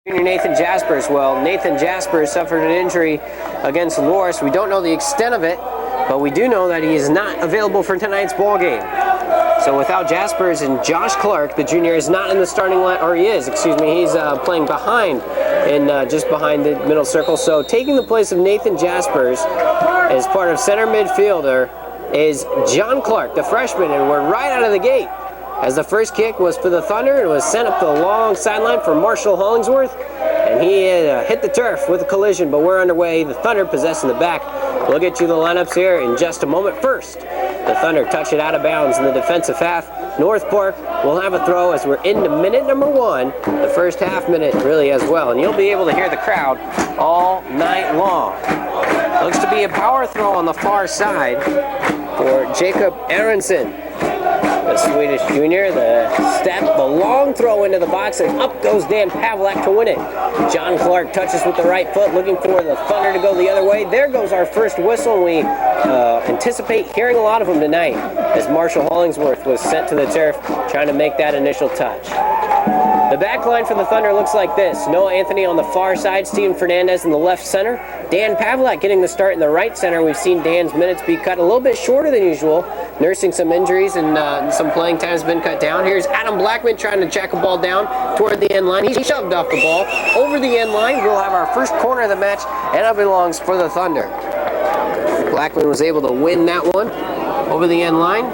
Nathan Jaspers. Well, Nathan Jaspers suffered an injury against Loris. We don't know the extent of it, but we do know that he is not available for tonight's ball game. So without Jaspers and Josh Clark, the junior is not in the starting line, or he is, excuse me, he's playing behind, just behind the middle circle. So taking the place of Nathan Jaspers as part of center midfielder is John Clark, the freshman, and we're right out of the gate. As the first kick was for the Thunder, it was sent up the long sideline for Marshall Hollingsworth, and he hit the turf with a collision, but we're underway. The Thunder possessing the back. We'll get you the lineups here in just a moment. First, the Thunder touch it out of bounds in the defensive half. North Park will have a throw as we're into minute number 1, the first half minute really as well, and you'll be able to hear the crowd all night long. Looks to be a power throw on the far side for Jacob Aronson, the Swedish junior. The step, the long throw into the box, and up goes Dan Pavlak to win it. John Clark touches with the right foot, looking for the Thunder to go the other way. There goes our first whistle, and we anticipate hearing a lot of them tonight as Marshall Hollingsworth was sent to the turf trying to make that initial touch. The back line for the Thunder looks like this. Noah Anthony on the far side, Steven Fernandez in the left center. Dan Pavlak getting the start in the right center. We've seen Dan's minutes be cut a little bit shorter than usual, nursing some injuries, and some playing time has been cut down. Here's Adam Blackman trying to jack a ball down toward the end line. He shoved off the ball over the end line. We'll have our first corner of the match, and it belongs for the Thunder. Blackman was able to win that one over the end line.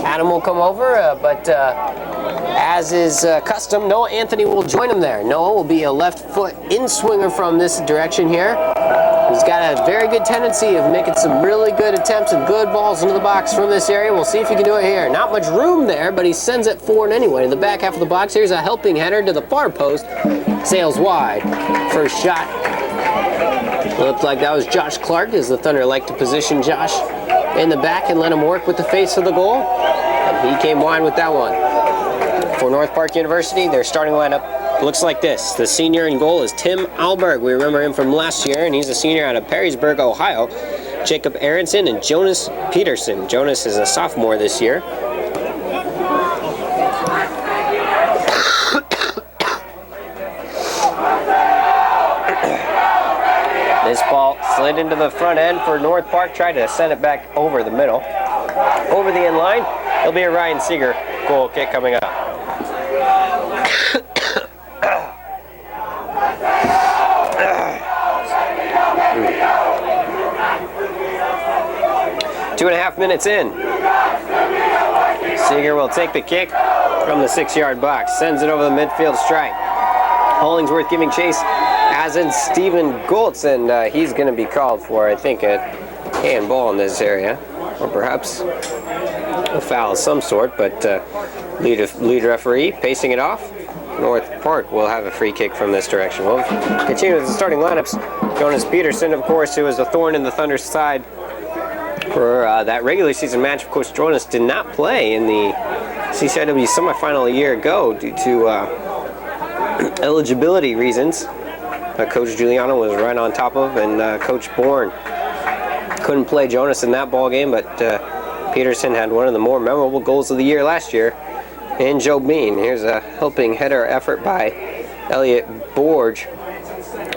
Adam will come over, but as is custom, Noah Anthony will join him there. Noah will be a left foot in-swinger from this direction here. He's got a very good tendency of making some really good attempts and good balls into the box from this area. We'll see if he can do it here. Not much room there, but he sends it forward anyway. In the back half of the box, here's a helping header to the far post. Sails wide. First shot. Looked like that was Josh Clark, as the Thunder like to position Josh in the back and let him work with the face of the goal. And he came wide with that one. For North Park University, their starting lineup looks like this. The senior in goal is Tim Alberg. We remember him from last year, and he's a senior out of Perrysburg, Ohio. Jacob Aronson and Jonas Peterson. Jonas is a sophomore this year. This ball slid into the front end for North Park. Tried to send it back over the middle. Over the end line, it'll be a Ryan Seeger goal kick coming up. 2.5 minutes in. Seeger will take the kick from the 6-yard box. Sends it over the midfield stripe. Hollingsworth giving chase, as in Stephen Goltz, and he's going to be called for, I think, a handball in this area, or perhaps a foul of some sort, but lead referee pacing it off. North Park will have a free kick from this direction. We'll continue with the starting lineups. Jonas Peterson, of course, who was a thorn in the Thunder's side for that regular season match. Of course, Jonas did not play in the CCIW semifinal a year ago due to eligibility reasons. Coach Giuliano was right on top of, and Coach Bourne couldn't play Jonas in that ball game, but Peterson had one of the more memorable goals of the year last year. And Joe Bean. Here's a helping header effort by Elliot Borge,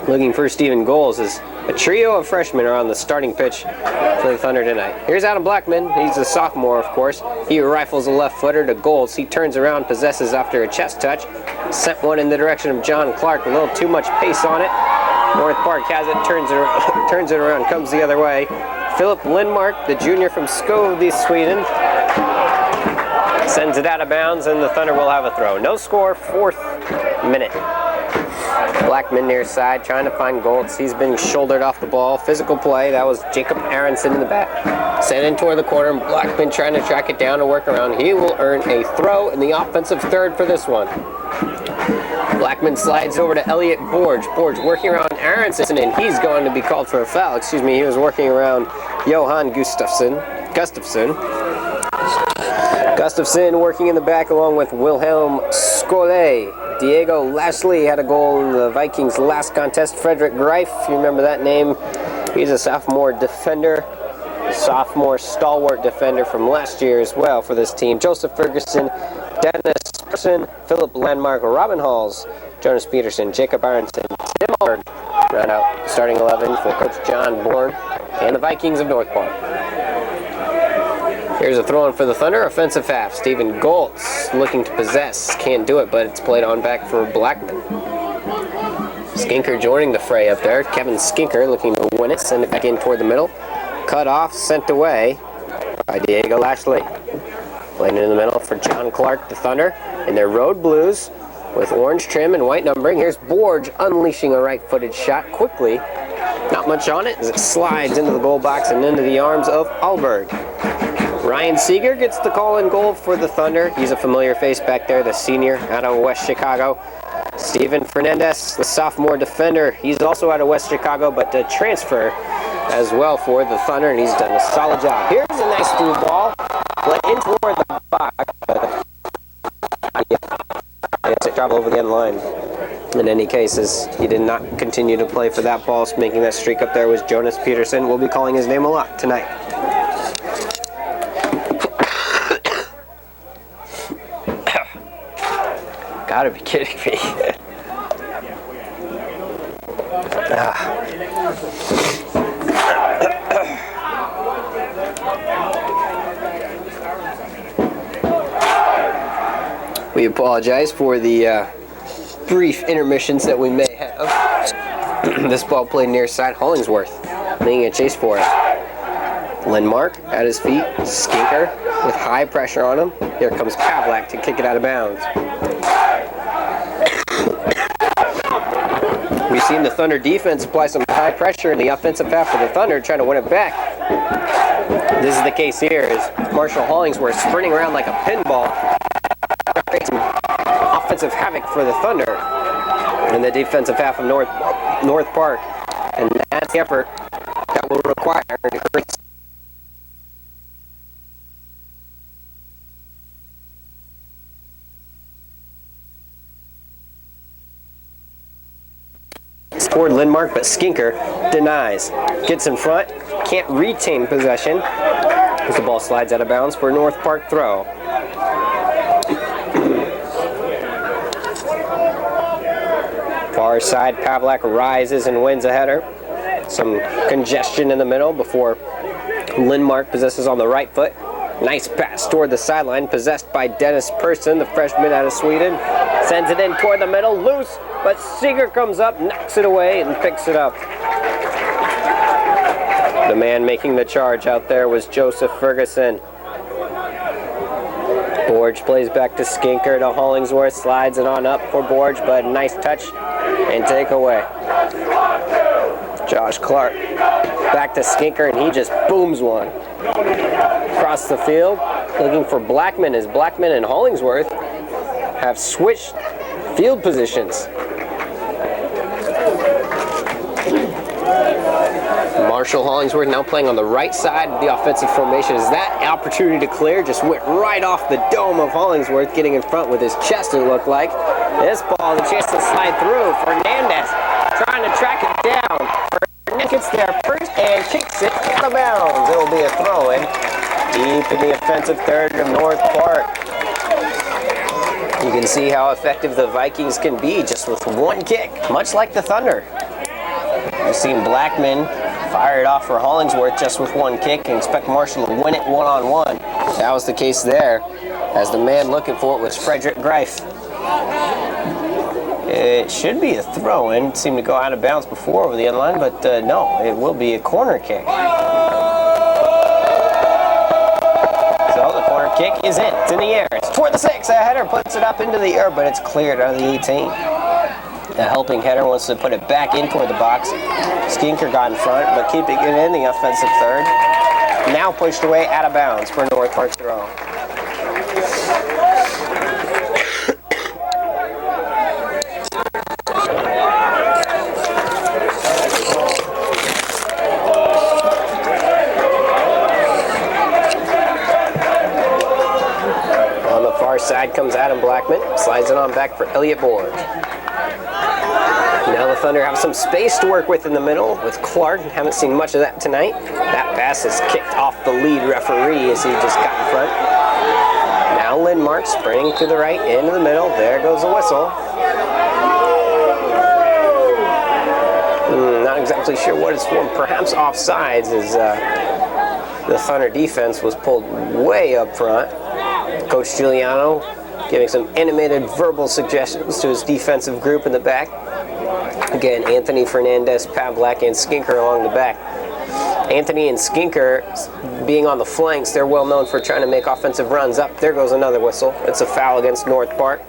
looking for Stephen Goals, as a trio of freshmen are on the starting pitch for the Thunder tonight. Here's Adam Blackman. He's a sophomore, of course. He rifles a left footer to Goals. He turns around, possesses after a chest touch. Sent one in the direction of John Clark. A little too much pace on it. North Park has it, turns it around, comes the other way. Philip Lindmark, the junior from Skövde, Sweden, sends it out of bounds, and the Thunder will have a throw. No score, 4th minute. Blackman near side, trying to find Goltz. He's been shouldered off the ball. Physical play. That was Jacob Aronson in the back. Sent in toward the corner, and Blackman trying to track it down and work around. He will earn a throw in the offensive third for this one. Blackman slides over to Elliot Borge. Borge working around Aronson, and he's going to be called for a foul. Excuse me, he was working around Johan Gustafsson. Gustafsson working in the back along with Wilhelm Skole. Diego Lashley had a goal in the Vikings' last contest. Frederick Greif, if you remember that name, he's a sophomore defender, sophomore stalwart defender from last year as well for this team. Joseph Ferguson, Dennis Person, Philip Landmark, Robin Halls, Jonas Peterson, Jacob Aronson, Tim Allberg round out the starting 11 for Coach John Bourne and the Vikings of North Park. Here's a throw in for the Thunder, offensive half. Stephen Goltz looking to possess. Can't do it, but it's played on back for Blackman. Skinker joining the fray up there. Kevin Skinker looking to win it, send it back in toward the middle. Cut off, sent away by Diego Lashley. Playing in the middle for John Clark, the Thunder, in their road blues with orange trim and white numbering. Here's Borge unleashing a right-footed shot quickly. Not much on it as it slides into the goal box and into the arms of Allberg. Ryan Seeger gets the call in goal for the Thunder. He's a familiar face back there, the senior out of West Chicago. Steven Fernandez, the sophomore defender. He's also out of West Chicago, but a transfer as well for the Thunder, and he's done a solid job. Here's a nice through ball. Went in toward the box, but it's travel over the end line. In any cases, he did not continue to play for that ball. Making that streak up there was Jonas Peterson. We'll be calling his name a lot tonight. Gotta be kidding me. We apologize for the brief intermissions that we may have. This ball played near side. Hollingsworth making a chase for it. Lindmark at his feet. Skinker with high pressure on him. Here comes Pavlak to kick it out of bounds. We've seen the Thunder defense apply some high pressure in the offensive half of the Thunder, trying to win it back. This is the case here, as Marshall Hollingsworth sprinting around like a pinball, creating offensive havoc for the Thunder in the defensive half of North Park. And that's the effort that will require to create toward Lindmark, but Skinker denies. Gets in front, can't retain possession as the ball slides out of bounds for a North Park throw. Far side, Pavlak rises and wins a header. Some congestion in the middle before Lindmark possesses on the right foot. Nice pass toward the sideline, possessed by Dennis Persson, the freshman out of Sweden. Sends it in toward the middle, loose, but Seeger comes up, knocks it away, and picks it up. The man making the charge out there was Joseph Ferguson. Borge plays back to Skinker to Hollingsworth, slides it on up for Borge, but nice touch and take away. Josh Clark back to Skinker, and he just booms one. Across the field, looking for Blackman, as Blackman and Hollingsworth have switched field positions. Marshall Hollingsworth now playing on the right side of the offensive formation. As that opportunity to clear just went right off the dome of Hollingsworth, getting in front with his chest, it looked like. This ball, the chance to slide through. Fernandez trying to track it down. Fernandez gets there first and kicks it out of bounds. It will be a throw-in deep in the offensive third of North Park. You can see how effective the Vikings can be just with one kick, much like the Thunder. You've seen Blackman fire it off for Hollingsworth just with one kick and expect Marshall to win it one-on-one. That was the case there, as the man looking for it was Frederick Greif. It should be a throw-in. It seemed to go out of bounds before over the end line, but no, it will be a corner kick. So the corner kick is in. It's in the air. It's toward the 6. A header puts it up into the air, but it's cleared out of the 18. The helping header wants to put it back in toward the box. Skinker got in front, but keeping it in the offensive third. Now pushed away out of bounds for a North Park throw. On the far side comes Adam Blackman. Slides it on back for Elliot Borge. Now the Thunder have some space to work with in the middle with Clark. Haven't seen much of that tonight. That pass is kicked off the lead referee as he just got in front. Now Now Lindmark sprinting to the right, into the middle. There goes the whistle. Not exactly sure what it's for. Perhaps offsides, as the Thunder defense was pulled way up front. Coach Giuliano giving some animated verbal suggestions to his defensive group in the back. Again, Anthony, Fernandez, Pavlak, and Skinker along the back. Anthony and Skinker being on the flanks, they're well known for trying to make offensive runs up. There goes another whistle. It's a foul against North Park.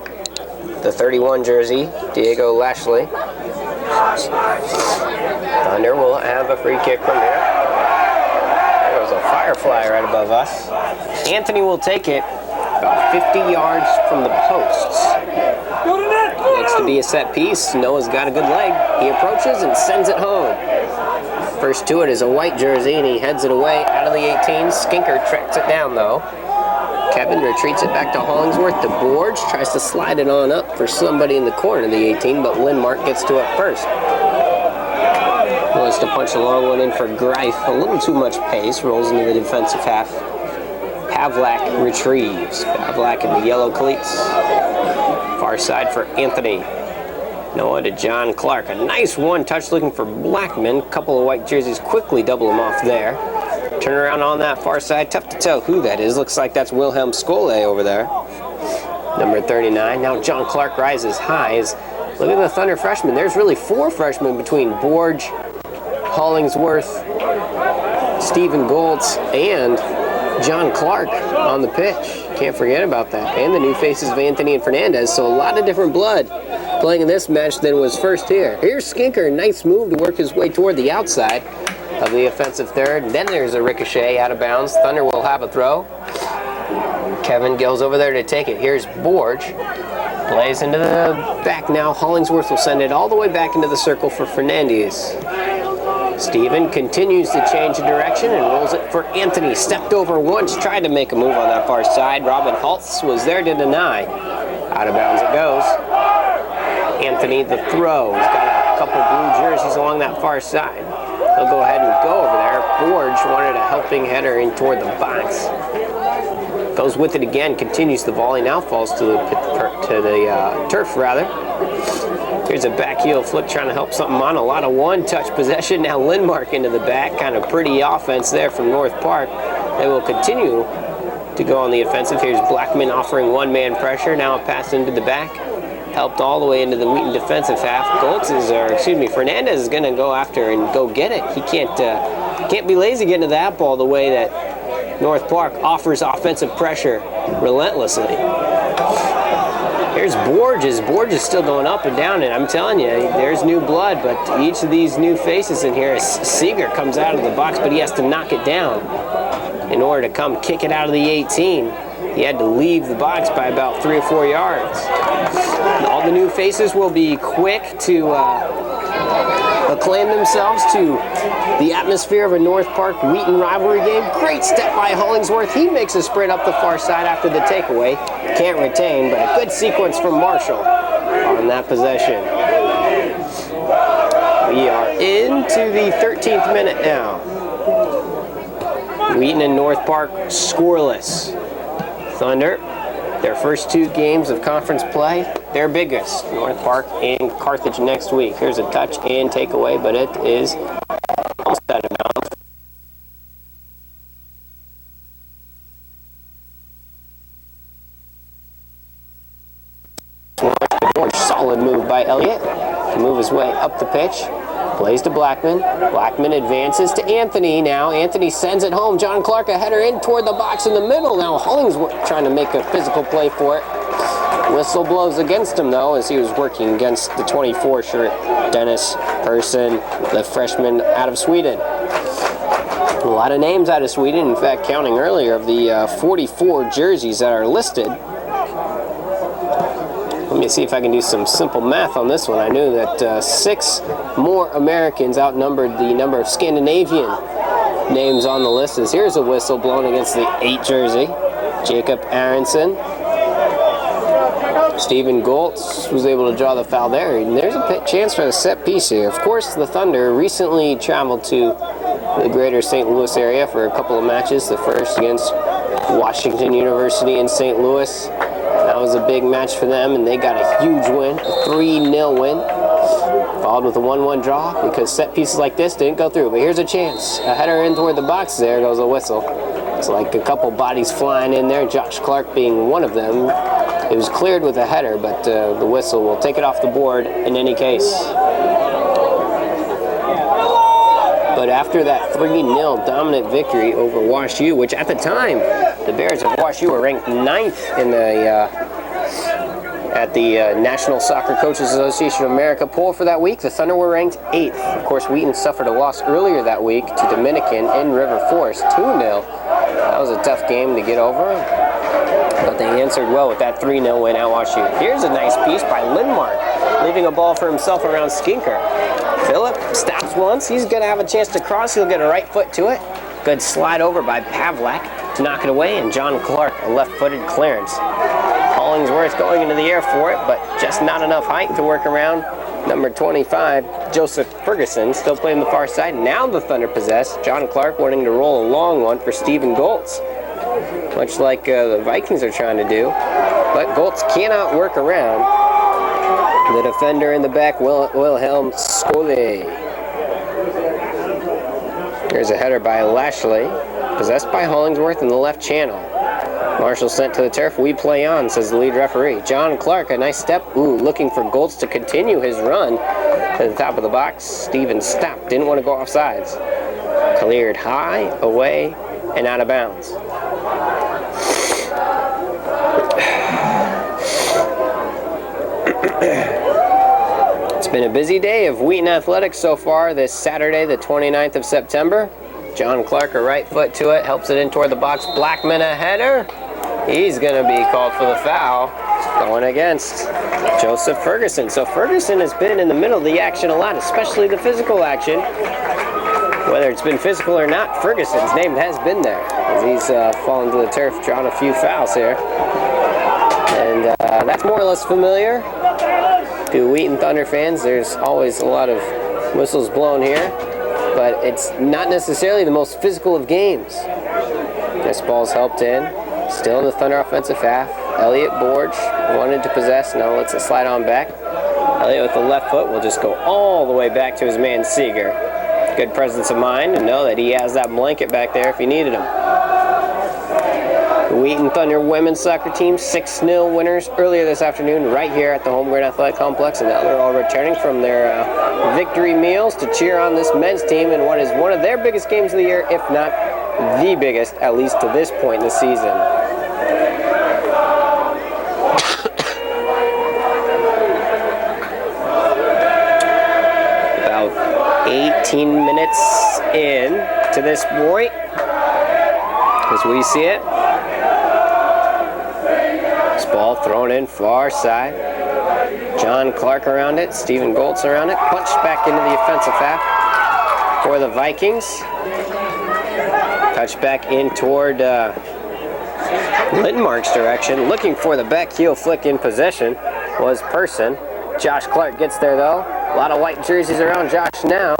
The 31 jersey, Diego Lashley. Thunder will have a free kick from here. There was a firefly right above us. Anthony will take it about 50 yards from the posts. Looks to be a set piece. Noah's got a good leg. He approaches and sends it home. First to it is a white jersey, and he heads it away out of the 18. Skinker tracks it down, though. Kevin retreats it back to Hollingsworth. To Borge, tries to slide it on up for somebody in the corner of the 18, but Lindmark gets to it first. Wants to punch a long one in for Greif. A little too much pace. Rolls into the defensive half. Pavlak retrieves. Pavlak in the yellow cleats. Far side for Anthony. Noah to John Clark. A nice one-touch looking for Blackman. Couple of white jerseys quickly double him off there. Turn around on that far side. Tough to tell who that is. Looks like that's Wilhelm Skole over there. Number 39. Now John Clark rises high. Look at the Thunder freshmen. There's really 4 freshmen between Borge, Hollingsworth, Stephen Goltz, and John Clark on the pitch. Can't forget about that. And the new faces of Anthony and Fernandez. So a lot of different blood playing in this match than was first here. Here's Skinker. Nice move to work his way toward the outside of the offensive third. And then there's a ricochet out of bounds. Thunder will have a throw. Kevin goes over there to take it. Here's Borge. Plays into the back now. Hollingsworth will send it all the way back into the circle for Fernandez. Stephen continues to change the direction and rolls it for Anthony. Stepped over once, tried to make a move on that far side. Robin Holtz was there to deny. Out of bounds it goes. Anthony, the throw. He's got a couple blue jerseys along that far side. He'll go ahead and go over there. Borge wanted a helping header in toward the box. Goes with it again, continues the volley, now falls to the turf, rather. Here's a back heel flick trying to help something on. A lot of one-touch possession. Now Lindmark into the back. Kind of pretty offense there from North Park. They will continue to go on the offensive. Here's Blackman offering one-man pressure. Now a pass into the back. Helped all the way into the Wheaton defensive half. Fernandez is going to go after and go get it. He can't be lazy getting to that ball the way that North Park offers offensive pressure relentlessly. Here's Borges. Borges is still going up and down, and I'm telling you, there's new blood, but each of these new faces in here, Seeger comes out of the box, but he has to knock it down in order to come kick it out of the 18. He had to leave the box by about 3 or 4 yards. And all the new faces will be quick to acclaim themselves to the atmosphere of a North Park Wheaton rivalry game. Great step by Hollingsworth. He makes a sprint up the far side after the takeaway. Can't retain, but a good sequence from Marshall on that possession. We are into the 13th minute now. Wheaton and North Park scoreless. Thunder, their first 2 games of conference play, their biggest. North Park and Carthage next week. Here's a touch and takeaway, but it is almost out of bounds. Solid move by Elliott to move his way up the pitch. Plays to Blackman. Blackman advances to Anthony now. Anthony sends it home. John Clark a header in toward the box in the middle. Now Hollingsworth trying to make a physical play for it. Whistle blows against him, though, as he was working against the 24 shirt, Dennis Person, the freshman out of Sweden. A lot of names out of Sweden. In fact, counting earlier, of the 44 jerseys that are listed. Let me see if I can do some simple math on this one. I knew that 6 more Americans outnumbered the number of Scandinavian names on the list. As here's a whistle blown against the 8 jersey. Jacob Aronson. Stephen Goltz was able to draw the foul there. And there's a chance for a set piece here. Of course, the Thunder recently traveled to the greater St. Louis area for a couple of matches. The first against Washington University in St. Louis. That was a big match for them, and they got a huge win, a 3-0 win. Followed with a 1-1 draw because set pieces like this didn't go through. But here's a chance. A header in toward the box. There goes a whistle. It's like a couple bodies flying in there, Josh Clark being one of them. It was cleared with a header, but the whistle will take it off the board in any case. But after that 3-0 dominant victory over Wash U, which at the time, the Bears of Wash U were ranked 9th in the at the National Soccer Coaches Association of America poll for that week. The Thunder were ranked 8th. Of course, Wheaton suffered a loss earlier that week to Dominican in River Forest, 2-0. That was a tough game to get over, but they answered well with that 3-0 win at Wash U. Here's a nice piece by Lindmark, leaving a ball for himself around Skinker. Phillip stops once. He's going to have a chance to cross. He'll get a right foot to it. Good slide over by Pavlak to knock it away, and John Clark, a left-footed clearance. Hollingsworth going into the air for it, but just not enough height to work around. Number 25, Joseph Ferguson, still playing the far side. Now the Thunder possess. John Clark wanting to roll a long one for Stephen Goltz, much like the Vikings are trying to do. But Goltz cannot work around the defender in the back, Wilhelm Scully. There's a header by Lashley, possessed by Hollingsworth in the left channel. Marshall sent to the turf. We play on, says the lead referee. John Clark, a nice step. Looking for Goltz to continue his run to the top of the box. Stevens stopped. Didn't want to go off sides. Cleared high, away, and out of bounds. It's been a busy day of Wheaton athletics so far this Saturday, the 29th of September. John Clark, a right foot to it, helps it in toward the box. Blackman, a header. He's going to be called for the foul, going against Joseph Ferguson. So Ferguson has been in the middle of the action a lot, especially the physical action. Whether it's been physical or not, Ferguson's name has been there, as he's fallen to the turf, drawn a few fouls here. And that's more or less familiar to Wheaton Thunder fans. There's always a lot of whistles blown here, but it's not necessarily the most physical of games. This ball's helped in. Still in the Thunder offensive half. Elliot Borge wanted to possess. Now lets it slide on back. Elliot with the left foot will just go all the way back to his man Seeger. Good presence of mind to know that he has that blanket back there if he needed him. The Wheaton Thunder women's soccer team 6-0 winners earlier this afternoon right here at the Holmgren Athletic Complex, and now they're all returning from their victory meals to cheer on this men's team in what is one of their biggest games of the year, if not the biggest, at least to this point in the season. About 18 minutes in to this point, as we see it. This ball thrown in far side. John Clark around it, Stephen Goltz around it, punched back into the offensive half for the Vikings. Touch back in toward Lindmark's direction. Looking for the back heel flick in possession was Person. Josh Clark gets there though. A lot of white jerseys around Josh now.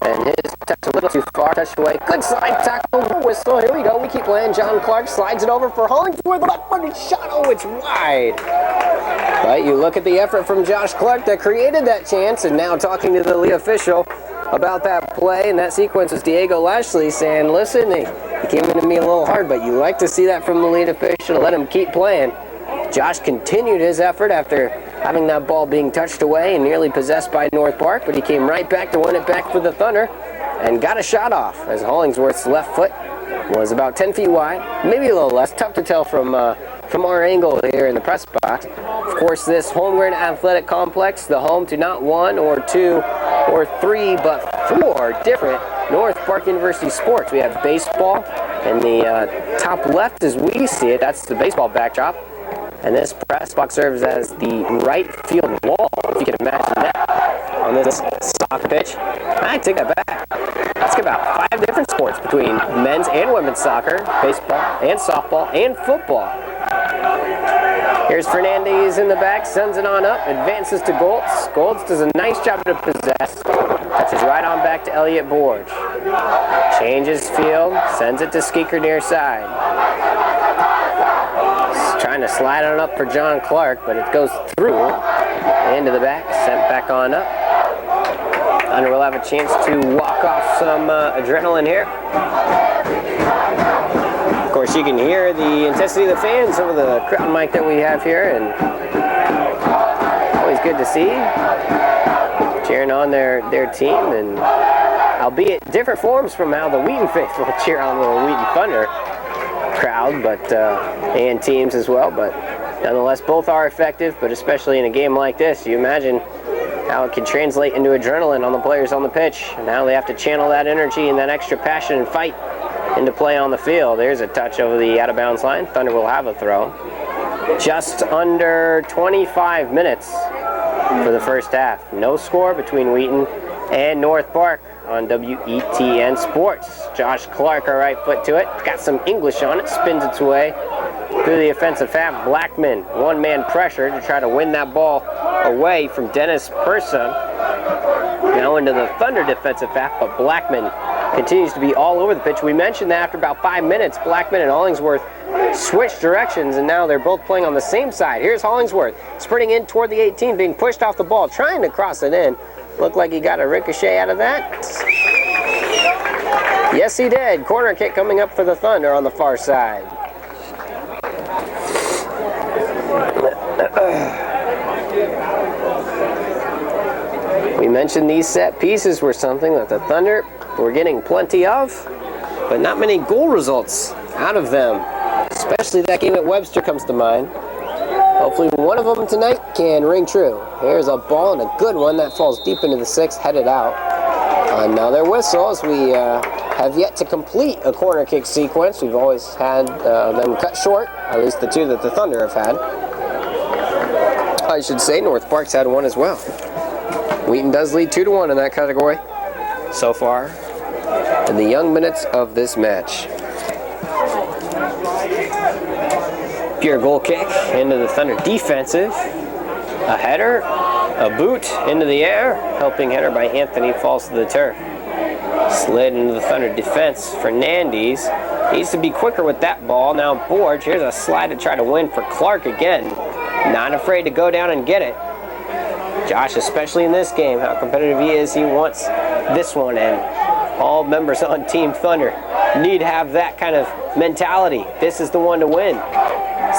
And his touch a little too far. Touch away. Good slide tackle. Whistle. Here we go. We keep playing. John Clark slides it over for Hollingsworth. Left-footed shot. Oh, it's wide. But you look at the effort from Josh Clark that created that chance. And now talking to the lead official about that play and that sequence was Diego Lashley saying, listen, he came into me a little hard, but you like to see that from the lead official. Let him keep playing. Josh continued his effort after having that ball being touched away and nearly possessed by North Park, but he came right back to win it back for the Thunder and got a shot off as Hollingsworth's left foot was about 10 feet wide, maybe a little less. Tough to tell from our angle here in the press box. Of course, this Holmgren Athletic Complex, the home to not one or two or three, but four different North Park University sports. We have baseball in the top left as we see it. That's the baseball backdrop. And this press box serves as the right field wall, if you can imagine that, on this soccer pitch. I take that back. Let's get about 5 different sports between men's and women's soccer, baseball and softball and football. Here's Fernandez in the back, sends it on up, advances to Goltz. Goltz does a nice job to possess. Touches right on back to Elliot Borge. Changes field, sends it to Skeeker near side. trying to slide on up for John Clark, but it goes through into the back, sent back on up. Thunder will have a chance to walk off some adrenaline here. Of course, you can hear the intensity of the fans over the crowd mic that we have here, and always good to see. Cheering on their team, and albeit different forms from how the Wheaton faithful cheer on the Wheaton Thunder crowd, but and teams as well. But nonetheless, both are effective. But especially in a game like this, you imagine how it can translate into adrenaline on the players on the pitch. And now they have to channel that energy and that extra passion and fight into play on the field. There's a touch over the out-of-bounds line. Thunder will have a throw. Just under 25 minutes for the first half. No score between Wheaton and North Park on WETN Sports. Josh Clark, our right foot to it. Got some English on it. Spins its way through the offensive half. Blackman, one-man pressure to try to win that ball away from Dennis Persa. Now into the Thunder defensive half, but Blackman continues to be all over the pitch. We mentioned that after about 5 minutes, Blackman and Hollingsworth switched directions, and now they're both playing on the same side. Here's Hollingsworth sprinting in toward the 18, being pushed off the ball, trying to cross it in. Looked like he got a ricochet out of that. Yes, he did. Corner kick coming up for the Thunder on the far side. We mentioned these set pieces were something that the Thunder were getting plenty of, but not many goal results out of them. Especially that game at Webster comes to mind. Hopefully one of them tonight can ring true. Here's a ball and a good one that falls deep into the sixth, headed out. Another whistle as we have yet to complete a corner kick sequence. We've always had them cut short, at least the two that the Thunder have had. I should say North Park's had one as well. Wheaton does lead 2-1 in that category so far in the young minutes of this match. Pure goal kick into the Thunder defensive. A header, a boot into the air. Helping header by Anthony falls to the turf. Slid into the Thunder defense. Fernandez needs to be quicker with that ball. Now Borge, here's a slide to try to win for Clark again. Not afraid to go down and get it. Josh, especially in this game, how competitive he is, he wants this one, and all members on Team Thunder need to have that kind of mentality. This is the one to win.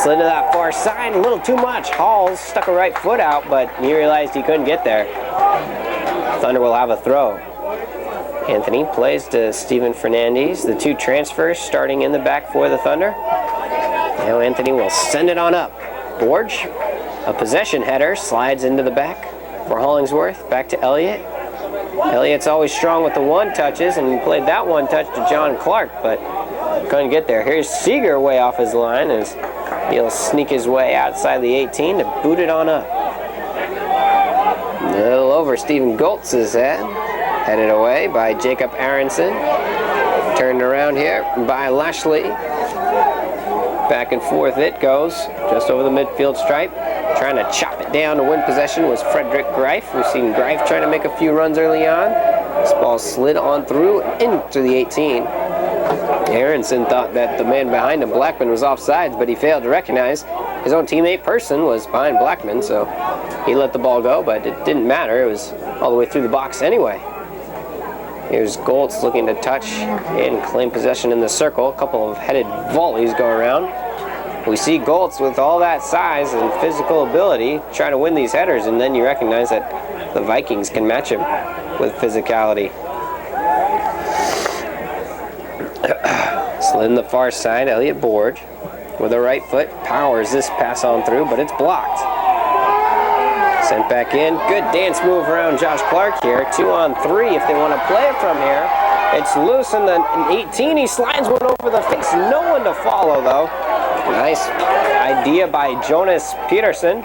Slid to that far side, a little too much. Halls stuck a right foot out, but he realized he couldn't get there. Thunder will have a throw. Anthony plays to Steven Fernandez. The two transfers starting in the back for the Thunder. Now Anthony will send it on up. Borge, a possession header, slides into the back for Hollingsworth. Back to Elliott. Elliott's always strong with the one touches, and he played that one touch to John Clark, but couldn't get there. Here's Seeger way off his line as he'll sneak his way outside the 18 to boot it on up. A little over Stephen Goltz's head. Headed away by Jacob Aronson. Turned around here by Lashley. Back and forth it goes, just over the midfield stripe. Trying to chop it down to win possession was Frederick Greif. We've seen Greif trying to make a few runs early on. This ball slid on through into the 18. Aronson thought that the man behind him, Blackman, was offsides, but he failed to recognize his own teammate Person was behind Blackman, so he let the ball go, but it didn't matter. It was all the way through the box anyway. Here's Goltz looking to touch and claim possession in the circle. A couple of headed volleys go around. We see Goltz with all that size and physical ability trying to win these headers, and then you recognize that the Vikings can match him with physicality. Slid in the far side, Elliott Borge with a right foot powers this pass on through, but it's blocked. Sent back in. Good dance move around Josh Clark here. 2-on-3 if they want to play it from here. It's loose in the 18. He slides one over the face. No one to follow, though. Nice idea by Jonas Peterson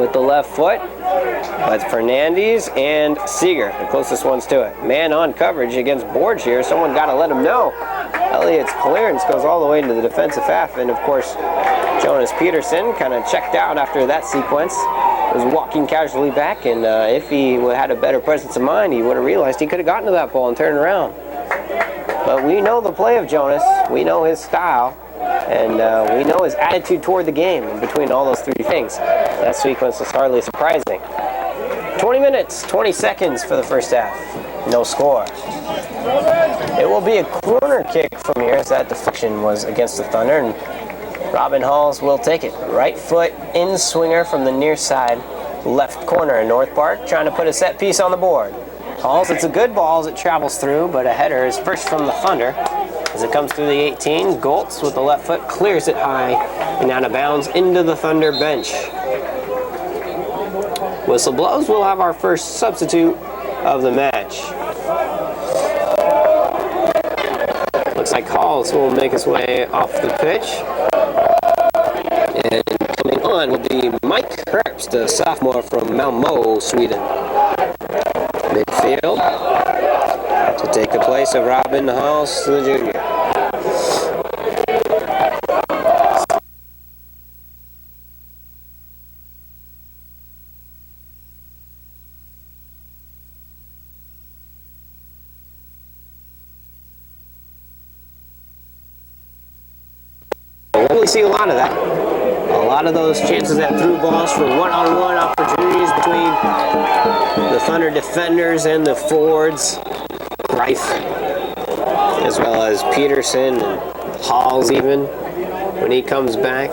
with the left foot. That's Fernandez and Seeger, the closest ones to it. Man on coverage against Borge here. Someone got to let him know. Elliott's clearance goes all the way into the defensive half, and of course, Jonas Peterson kind of checked out after that sequence. Was walking casually back, and if he had a better presence of mind, he would have realized he could have gotten to that ball and turned around. But we know the play of Jonas. We know his style. And we know his attitude toward the game. And between all those three things, that sequence is hardly surprising. 20 minutes, 20 seconds for the first half. No score. It will be a corner kick from here, as that deflection was against the Thunder, and Robin Halls will take it. Right foot in swinger from the near side, left corner in North Park, trying to put a set piece on the board. Halls, it's a good ball as it travels through, but a header is first from the Thunder. As it comes through the 18, Goltz with the left foot clears it high and out of bounds into the Thunder bench. Whistle blows, we'll have our first substitute of the match. Looks like Halls will make his way off the pitch. And coming on will be Mike Herbst, the sophomore from Malmö, Sweden. Midfield to take the place of Robin Halls, the junior. We see a lot of that. A lot of those chances at through balls for one-on-one opportunities between the Thunder defenders and the forwards. Greif, as well as Peterson and Halls even, when he comes back.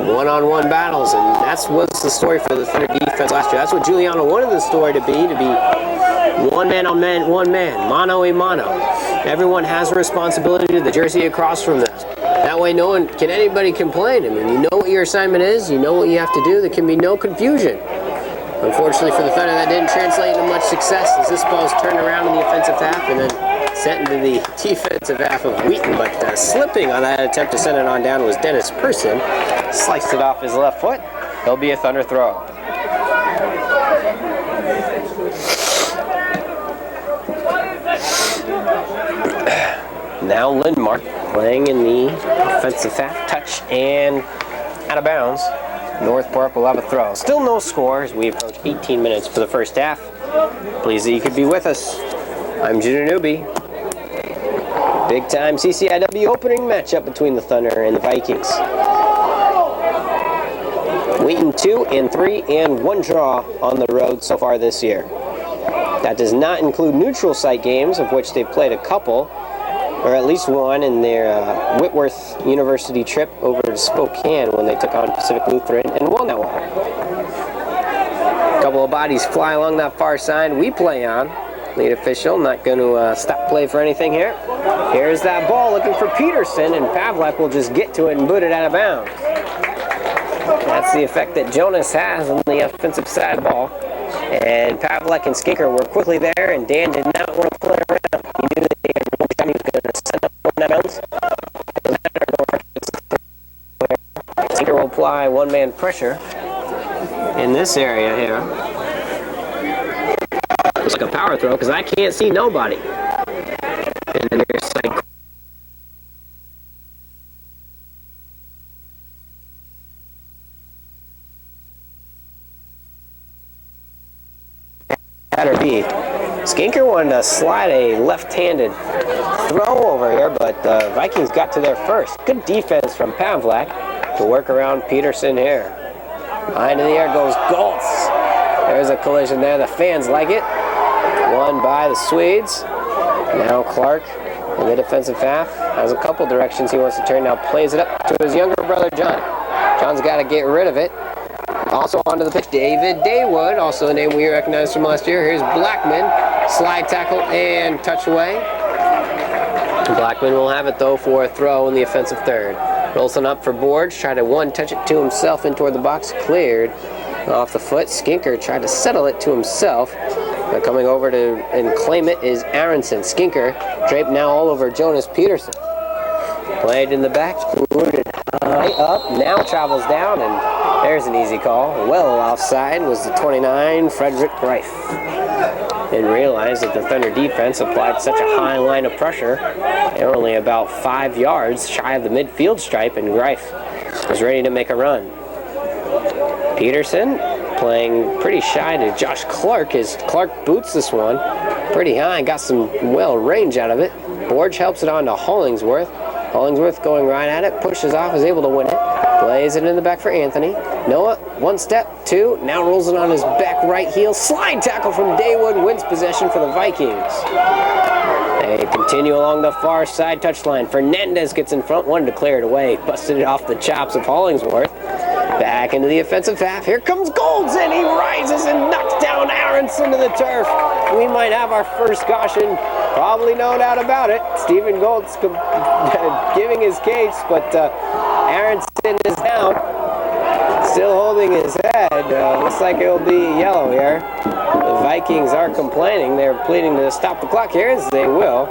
One-on-one battles, and that's what's the story for the Thunder defense last year. That's what Giuliano wanted the story to be one man on man, one man, mano a mano. Everyone has a responsibility to the jersey across from them. That way anybody complain. I mean, you know what your assignment is, you know what you have to do, there can be no confusion. Unfortunately for the Thunder, that didn't translate into much success as this ball's turned around in the offensive half and then sent into the defensive half of Wheaton, but slipping on that attempt to send it on down was Dennis Person. Sliced it off his left foot. It'll be a Thunder throw. Now Lindmark playing in the offensive half, touch and out of bounds. North Park will have a throw. Still no score as we approach 18 minutes for the first half. Pleased that you could be with us. I'm Junior Newby. Big time CCIW opening matchup between the Thunder and the Vikings. Wheaton 2-3 and 1 draw on the road so far this year. That does not include neutral site games, of which they've played a couple, or at least one in their Whitworth University trip over to Spokane when they took on Pacific Lutheran and won that one. A couple of bodies fly along that far side. We play on. Lead official not going to stop play for anything here. Here's that ball looking for Peterson, and Pavlak will just get to it and boot it out of bounds. That's the effect that Jonas has on the offensive side ball. And Pavlak and Skinker were quickly there, and Dan did not want to play around. He knew that he was going to send up on that bounce. Skinker will apply one-man pressure in this area here. Looks like a power throw because I can't see nobody. And then there's like Skinker wanted to slide a left-handed throw over here, but the Vikings got to there first. Good defense from Pavlak to work around Peterson here. High into the air goes Goltz. There's a collision there. The fans like it. Won by the Swedes. Now Clark in the defensive half has a couple directions he wants to turn. Now plays it up to his younger brother, John. John's got to get rid of it. Also onto the pitch, David Daywood, also a name we recognize from last year. Here's Blackman, slide tackle and touch away. Blackman will have it though for a throw in the offensive third. Wilson up for boards, tried to touch it to himself in toward the box, cleared off the foot. Skinker tried to settle it to himself, but coming over to and claim it is Aronson. Skinker draped now all over Jonas Peterson. Played in the back, booted high up, now travels down, and there's an easy call. Well offside was the 29, Frederick Greif. And realized that the Thunder defense applied such a high line of pressure. They're only about 5 yards shy of the midfield stripe, and Greif was ready to make a run. Peterson playing pretty shy to Josh Clark as Clark boots this one pretty high, got some range out of it. Borge helps it on to Hollingsworth. Hollingsworth going right at it, pushes off, is able to win it. Plays it in the back for Anthony. Noah, one step, two, now rolls it on his back right heel. Slide tackle from Daywood, wins possession for the Vikings. They continue along the far side touchline. Fernandez gets in front, wanted to clear it away. Busted it off the chops of Hollingsworth. Back into the offensive half. Here comes Golds, and he rises and knocks down Aronson to the turf. We might have our first caution. Probably no doubt about it. Stephen Golds giving his case, but Aronson is down. Still holding his head. Looks like it'll be yellow here. The Vikings are complaining. They're pleading to stop the clock here, as they will.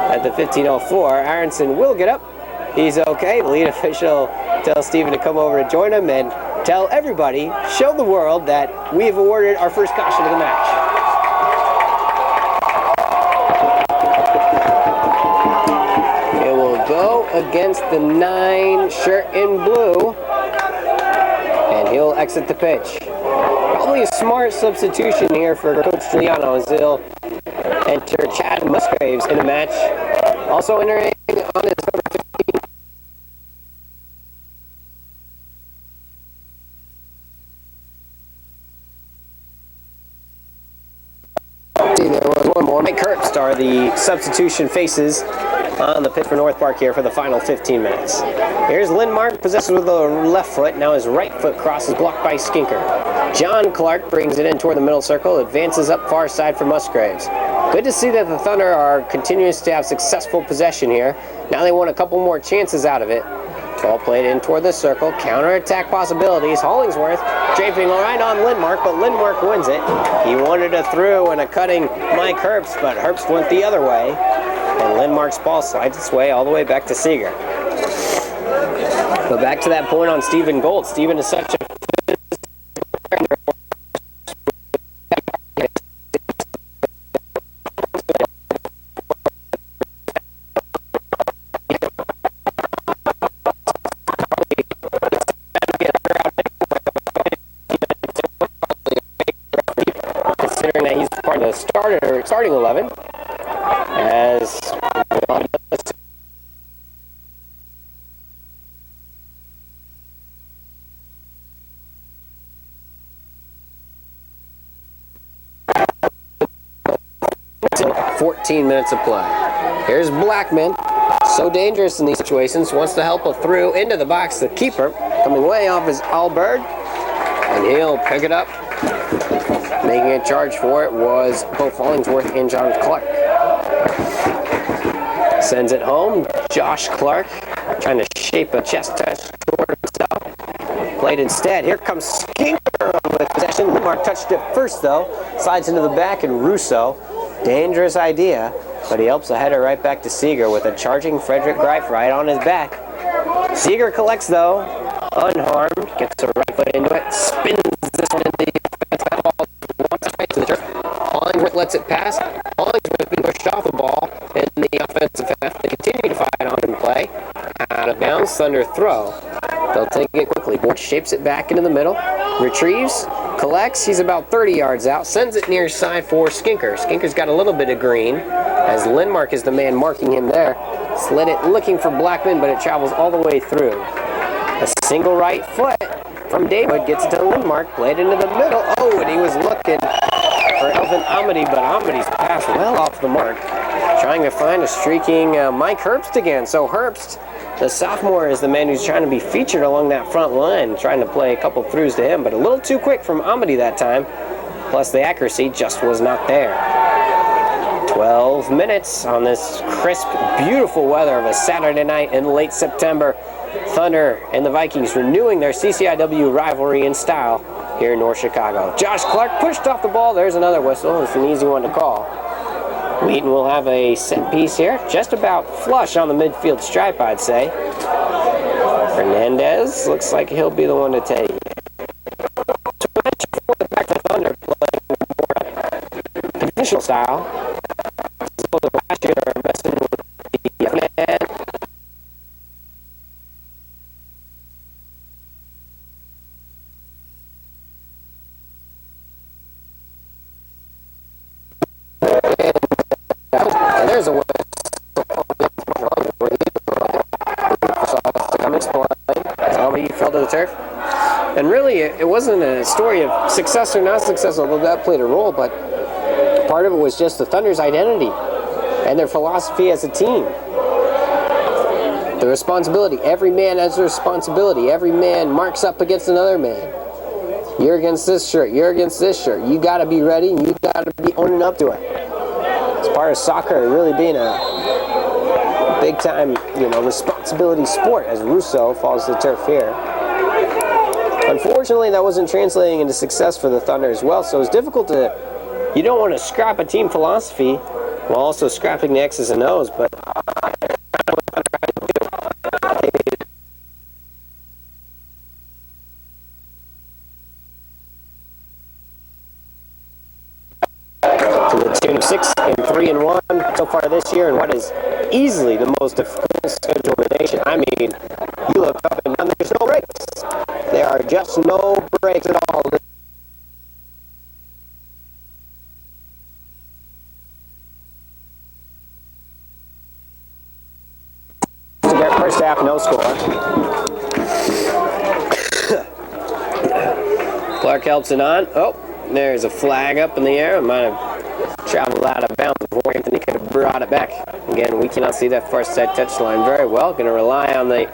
At the 15:04, Aronson will get up. He's okay. The lead official tells Stephen to come over to join him and tell everybody, show the world that we have awarded our first caution of the match. It will go against the 9 shirt in blue, and he'll exit the pitch. Probably a smart substitution here for Coach Giuliano, as he'll enter Chad Musgraves in the match. Also entering on his number 15. There was one more. Mike Herbst are the substitution faces on the pitch for North Park here for the final 15 minutes. Here's Lindmark, possesses with the left foot. Now his right foot crosses, blocked by Skinker. John Clark brings it in toward the middle circle, advances up far side for Musgraves. Good to see that the Thunder are continuing to have successful possession here. Now they want a couple more chances out of it. Ball played in toward the circle. Counterattack possibilities. Hollingsworth draping right on Lindmark, but Lindmark wins it. He wanted a through and a cutting Mike Herbst, but Herbst went the other way. And Lindmark's ball slides its way all the way back to Seeger. But back to that point on Stephen Gold. Stephen is such a considering that he's part of the starting 11, as 14 minutes of play. Here's Blackman, so dangerous in these situations, wants to help a through into the box. The keeper coming way off his Allbird, and he'll pick it up. Making a charge for it was both Hollingsworth and John Clark. Sends it home. Josh Clark trying to shape a chest touch toward himself. Played instead. Here comes Skinker with possession. Lindmark touched it first, though. Slides into the back, and Russo. Dangerous idea, but he helps the header right back to Seeger with a charging Frederick Greif right on his back. Seeger collects, though, unharmed. Gets a right foot into it. Spins this one into the offensive ball. Right to the turf. Hollingsworth lets it pass. Hollingsworth been pushed off the ball in the offensive half. They continue to fight on and play. Out of bounds, Thunder throw. They'll take it quickly. Board shapes it back into the middle. Retrieves. Collects. He's about 30 yards out. Sends it near side for Skinker. Skinker's got a little bit of green, as Lindmark is the man marking him there. Slid it looking for Blackman, but it travels all the way through. A single right foot from David gets it to Lindmark. Played into the middle. Oh, and he was looking for Elvin Amity, but Amity's pass well off the mark. Trying to find a streaking Mike Herbst again. So Herbst, the sophomore, is the man who's trying to be featured along that front line, trying to play a couple throughs to him, but a little too quick from Amity that time. Plus the accuracy just was not there. 12 minutes on this crisp, beautiful weather of a Saturday night in late September. Thunder and the Vikings renewing their CCIW rivalry in style here in North Chicago. Josh Clark pushed off the ball. There's another whistle. It's an easy one to call. Wheaton will have a set piece here, just about flush on the midfield stripe, I'd say. Fernandez looks like he'll be the one to take it. Back to Thunder, playing more conventional style. Last year, messing with the man. And there's a whistle. And really, it wasn't a story of success or not success, although that played a role, but part of it was just the Thunder's identity and their philosophy as a team. The responsibility. Every man has a responsibility. Every man marks up against another man. You're against this shirt. You're against this shirt. You got to be ready, and you got to be owning up to it. It's part of soccer really being a big-time, responsibility sport, as Russo falls to the turf here. Unfortunately, that wasn't translating into success for the Thunder as well, so it's difficult to... You don't want to scrap a team philosophy while also scrapping the X's and O's, but... to the tune of 6-3-1 so far this year, and what is easily the most difficult schedule in the nation. I mean, you look up and down, there's no breaks. There are just no breaks at all. First half, no score. Clark helps it on. Oh, there's a flag up in the air. It might have traveled out of bounds before Anthony could have brought it back. Again, we cannot see that far side touchline very well. Going to rely on the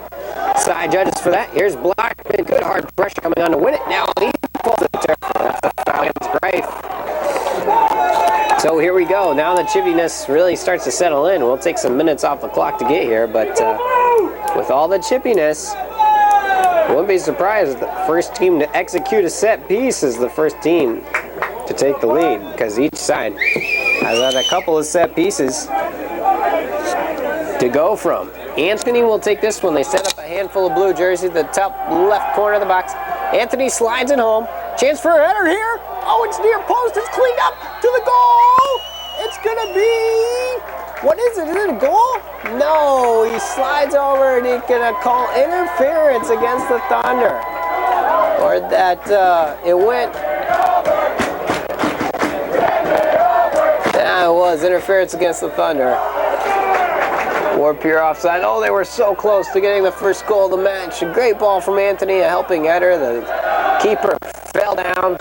side judges for that. Here's Blackman. Good hard pressure coming on to win it. Now he falls to the turf. That's the foul against Grafe. So here we go. Now the chippiness really starts to settle in. We'll take some minutes off the clock to get here, but with all the chippiness, wouldn't be surprised if the first team to execute a set piece is the first team to take the lead, because each side has had a couple of set pieces to go from. Anthony will take this one. They set up a handful of blue jerseys at the top left corner of the box. Anthony slides it home. Chance for a header here. Oh, it's near post. It's cleaned up to the goal. It's going to be... What is it? Is it a goal? No, he slides over and he's going to call interference against the Thunder. Or that it went... Yeah, it was interference against the Thunder. Or pure offside. Oh, they were so close to getting the first goal of the match. A great ball from Anthony, a helping header. The keeper fell down.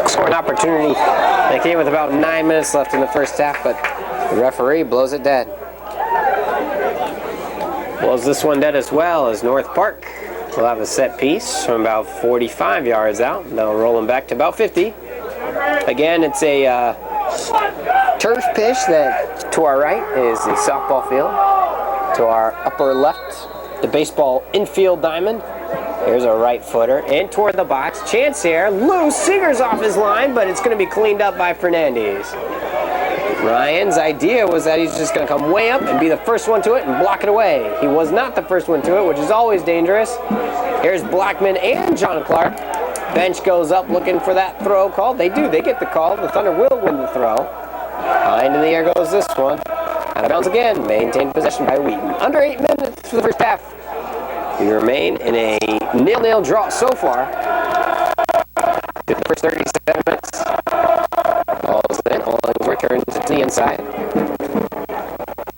Score an opportunity that came with about 9 minutes left in the first half, but the referee blows it dead. Blows this one dead as well as North Park will have a set piece from about 45 yards out. They'll roll them back to about 50. Again, it's a turf pitch that to our right is the softball field. To our upper left, the baseball infield diamond. Here's a right footer in toward the box. Chance here. Loose. Singer's off his line, but it's going to be cleaned up by Fernandez. Ryan's idea was that he's just going to come way up and be the first one to it and block it away. He was not the first one to it, which is always dangerous. Here's Blackman and John Clark. Bench goes up looking for that throw call. They do. They get the call. The Thunder will win the throw. High into the air goes this one. Out of bounds again. Maintained possession by Wheaton. Under 8 minutes for the first half. We remain in a 0-0 draw so far. The first 37 minutes. Ball's in. Holdings returns to the inside.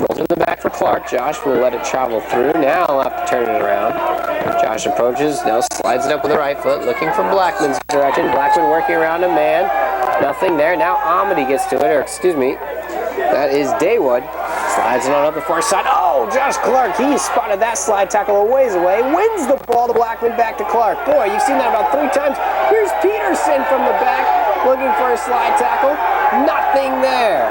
Rolls in the back for Clark. Josh will let it travel through. Now I'll have to turn it around. Josh approaches. Now slides it up with the right foot. Looking for Blackman's direction. Blackman working around a man. Nothing there. Now Amity gets to it. Or excuse me. That is Daywood. Slides it on up the far side. Oh, Josh Clark, he spotted that slide tackle a ways away. Wins the ball to Blackman, back to Clark. Boy, you've seen that about 3 times. Here's Peterson from the back, looking for a slide tackle. Nothing there.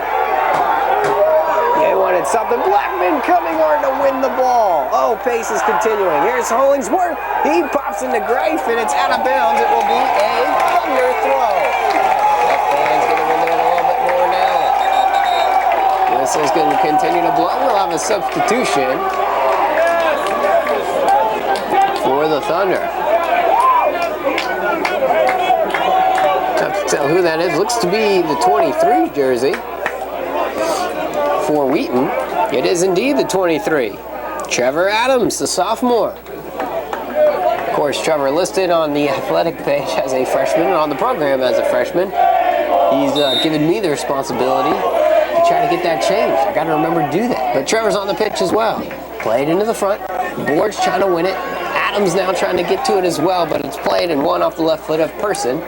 They wanted something. Blackman coming hard to win the ball. Oh, pace is continuing. Here's Hollingsworth. He pops into Grafe, and it's out of bounds. It will be a Thunder throw. That fan's going to win it a little bit more now. This is going to continue to blow. We'll have a substitution for the Thunder. Tough to tell who that is. Looks to be the 23 jersey for Wheaton. It is indeed the 23. Trevor Adams, the sophomore. Of course, Trevor listed on the athletic page as a freshman and on the program as a freshman. He's given me the responsibility to try to get that change. I got to remember to do that. But Trevor's on the pitch as well. Played into the front. Borge trying to win it. Adams now trying to get to it as well, but it's played and won off the left foot of Person.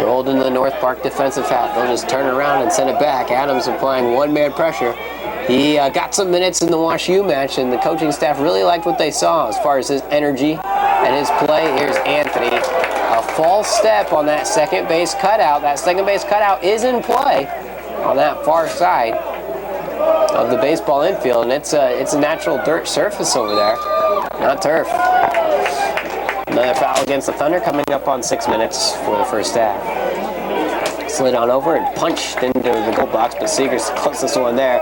Rolled into the North Park defensive half. They'll just turn around and send it back. Adams applying one-man pressure. He got some minutes in the Wash U match, and the coaching staff really liked what they saw as far as his energy and his play. Here's Anthony. A false step on that second base cutout. That second base cutout is in play on that far side of the baseball infield, and it's a natural dirt surface over there, not turf. Another foul against the Thunder coming up on 6 minutes for the first half. Slid on over and punched into the goal box, but Seeger's the closest one there.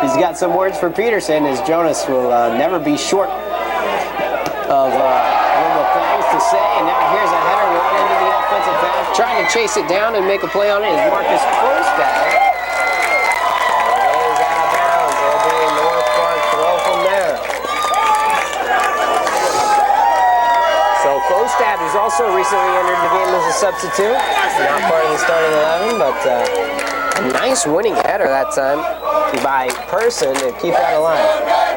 He's got some words for Peterson, as Jonas will never be short of little things to say. And now here's a header right into the offensive half. Trying to chase it down and make a play on it is Marcus Postad. He's out of bounds. It'll be a North Park throw from there. So Postad, who's also recently entered the game as a substitute, not part of the starting 11, but a nice winning header that time by Person to keep that alive.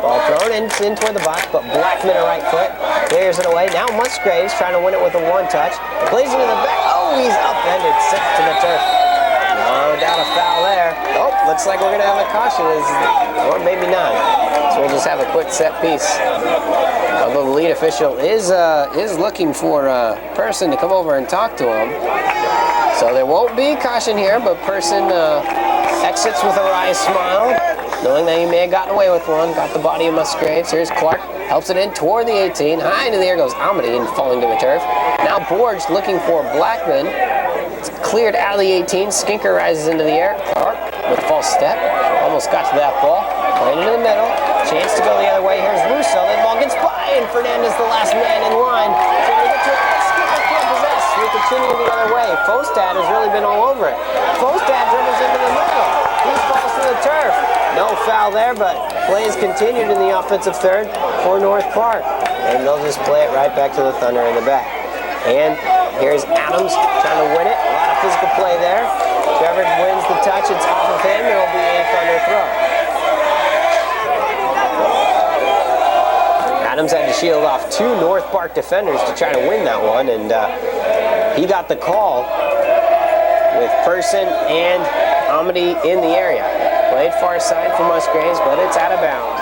Ball thrown in toward the box, but Blackman a right foot clears it away. Now Musgraves trying to win it with a one-touch. Plays into the back. Oh, he's upended, sent to the turf. No doubt a foul there. Oh, looks like we're going to have a caution, or maybe not. So we'll just have a quick set piece. Although the lead official is looking for a Person to come over and talk to him. So there won't be caution here, but Person exits with a wry smile, knowing that he may have gotten away with one. Got the body of Musgraves. Here's Clark. Helps it in toward the 18. High into the air goes Amity and falling to the turf. Now Borge looking for Blackman. It's cleared out of the 18. Skinker rises into the air. Clark with false step. Almost got to that ball. Played into the middle. Chance to go the other way. Here's Russo. That ball gets by, and Fernandez the last man in line. So we get to it. Skinker can't possess. We continue the other way. Postad has really been all over it. Postad dribbles into the middle. He falls to the turf. No foul there, but plays continued in the offensive third for North Park. And they'll just play it right back to the Thunder in the back. And here's Adams trying to win it. A lot of physical play there. Trevor wins the touch. It's off of him. There will be a Thunder throw. Adams had to shield off two North Park defenders to try to win that one, and he got the call with Person and Amity in the area. Played far side for Musgraves, but it's out of bounds.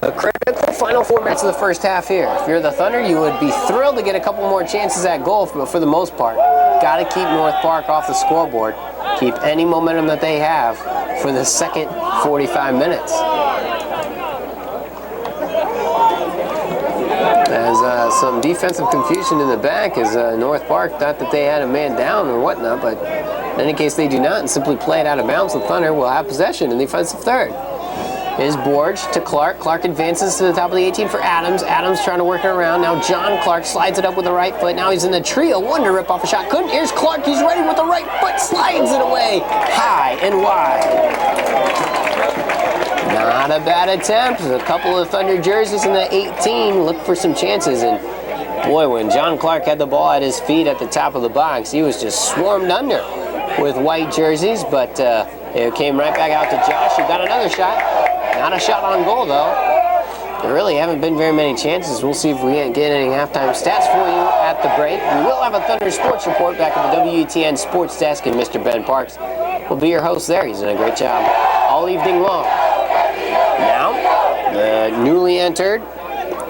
A critical final 4 minutes of the first half here. If you're the Thunder, you would be thrilled to get a couple more chances at goal, but for the most part, got to keep North Park off the scoreboard. Keep any momentum that they have for the second 45 minutes. As some defensive confusion in the back as North Park thought that they had a man down or whatnot, but in any case they do not and simply play it out of bounds. The Thunder will have possession in the offensive third. Here's Borge to Clark. Clark advances to the top of the 18 for Adams. Adams trying to work it around. Now John Clark slides it up with the right foot. Now he's in the tree. A wonder rip off a shot. Couldn't. Here's Clark. He's ready with the right foot. Slides it away high and wide. Not a bad attempt. A couple of Thunder jerseys in the 18 look for some chances. And boy, when John Clark had the ball at his feet at the top of the box, he was just swarmed under with white jerseys. But it came right back out to Josh, who got another shot. Not a shot on goal, though. There really haven't been very many chances. We'll see if we can't get any halftime stats for you at the break. We will have a Thunder Sports Report back at the WETN Sports Desk, and Mr. Ben Parks will be your host there. He's done a great job all evening long. Now, the newly entered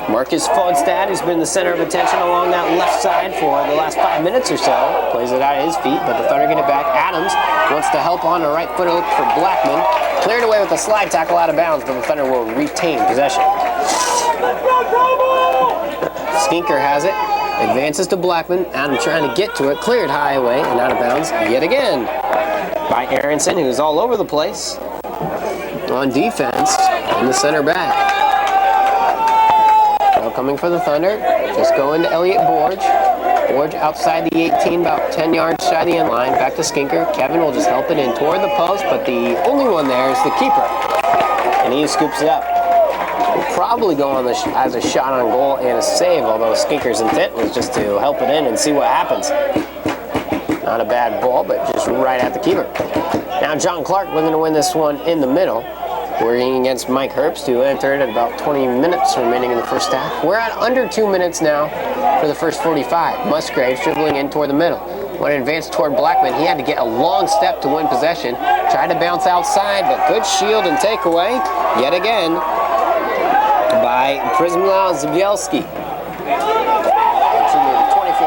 Marcus Fogstad, who's been the center of attention along that left side for the last 5 minutes or so, plays it out at his feet, but the Thunder get it back. Adams wants to help on the right foot look for Blackman. Cleared away with a slide tackle out of bounds, but the Thunder will retain possession. Skinker has it, advances to Blackman. Adams trying to get to it, cleared high away and out of bounds yet again by Aronson, who's all over the place on defense in the center back. Now coming for the Thunder, just going to Elliot Borge. Borge outside the 18, about 10 yards shy of the end line. Back to Skinker. Kevin will just help it in toward the post, but the only one there is the keeper. And he scoops it up. Will probably go on as a shot on goal and a save, although Skinker's intent was just to help it in and see what happens. Not a bad ball, but just right at the keeper. Now John Clark looking to win this one in the middle. Working against Mike Herbst, who entered at about 20 minutes remaining in the first half. We're at under 2 minutes now for the first 45. Musgraves dribbling in toward the middle. When it advanced toward Blackman, he had to get a long step to win possession. Tried to bounce outside, but good shield and takeaway yet again by Przemysław Zabielski. 24,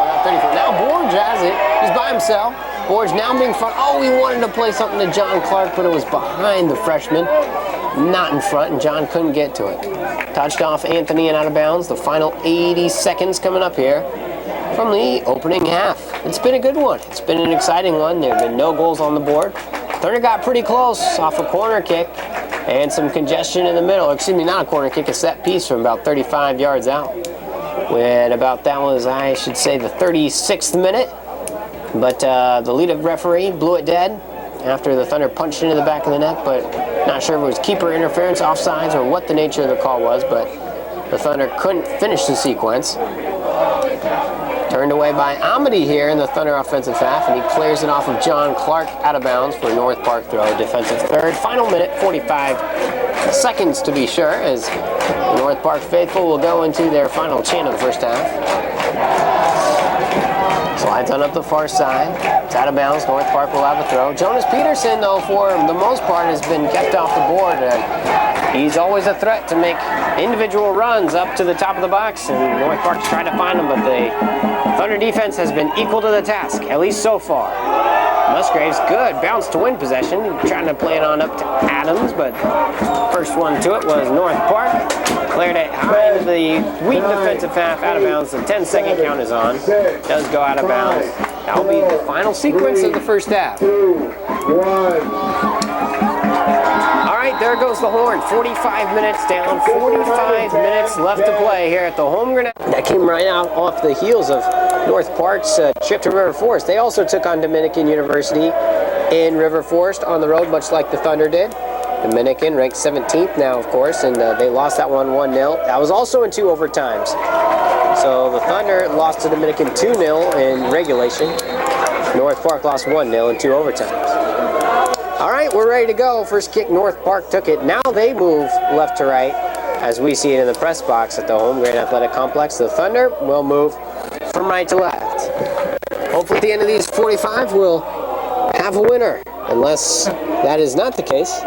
not 34. Now Borge has it. He's by himself. Borge now being front. Oh, he wanted to play something to John Clark, but it was behind the freshman. Not in front, and John couldn't get to it. Touched off Anthony and out of bounds. The final 80 seconds coming up here from the opening half. It's been a good one. It's been an exciting one. There have been no goals on the board. Thunder got pretty close off a corner kick and some congestion in the middle. Excuse me, not a corner kick, a set piece from about 35 yards out. When about that was, I should say, the 36th minute. But the lead of referee blew it dead after the Thunder punched into the back of the net, but not sure if it was keeper interference, offsides, or what the nature of the call was, but the Thunder couldn't finish the sequence. Turned away by Amity here in the Thunder offensive half, and he clears it off of John Clark out of bounds for a North Park throw, defensive third. Final minute, 45 seconds to be sure, as the North Park faithful will go into their final chant of the first half. Slides on up the far side. It's out of bounds. North Park will have a throw. Jonas Peterson, though, for the most part, has been kept off the board. He's always a threat to make individual runs up to the top of the box, and North Park's trying to find him, but the Thunder defense has been equal to the task, at least so far. Musgraves, good. Bounce to win possession. Trying to play it on up to Adams, but first one to it was North Park. Cleared it high into the Wheaton defensive half, out of bounds. The 10-second count is on. Does go out of bounds. That'll be the final sequence of the first half. 2, 1. All right, there goes the horn. 45 minutes down, 45 minutes left to play here at the home ground. That came right out off the heels of North Park's trip to River Forest. They also took on Dominican University in River Forest on the road, much like the Thunder did. Dominican ranked 17th now, of course, and they lost that one 1-0. That was also in 2 overtimes. So the Thunder lost to Dominican 2-0 in regulation. North Park lost 1-0 in 2 overtimes. All right, we're ready to go. First kick, North Park took it. Now they move left to right, as we see it in the press box at the Home Grand Athletic Complex. The Thunder will move from right to left. Hopefully at the end of these 45, we'll have a winner. Unless that is not the case,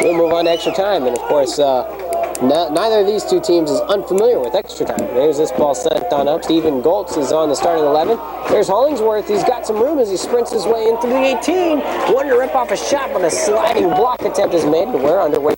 we'll move on to extra time. And of course, neither of these two teams is unfamiliar with extra time. There's this ball sent on up. Stephen Goltz is on the starting 11. There's Hollingsworth. He's got some room as he sprints his way into the 18. Wanted to rip off a shot, but a sliding block attempt is made, and we're underway.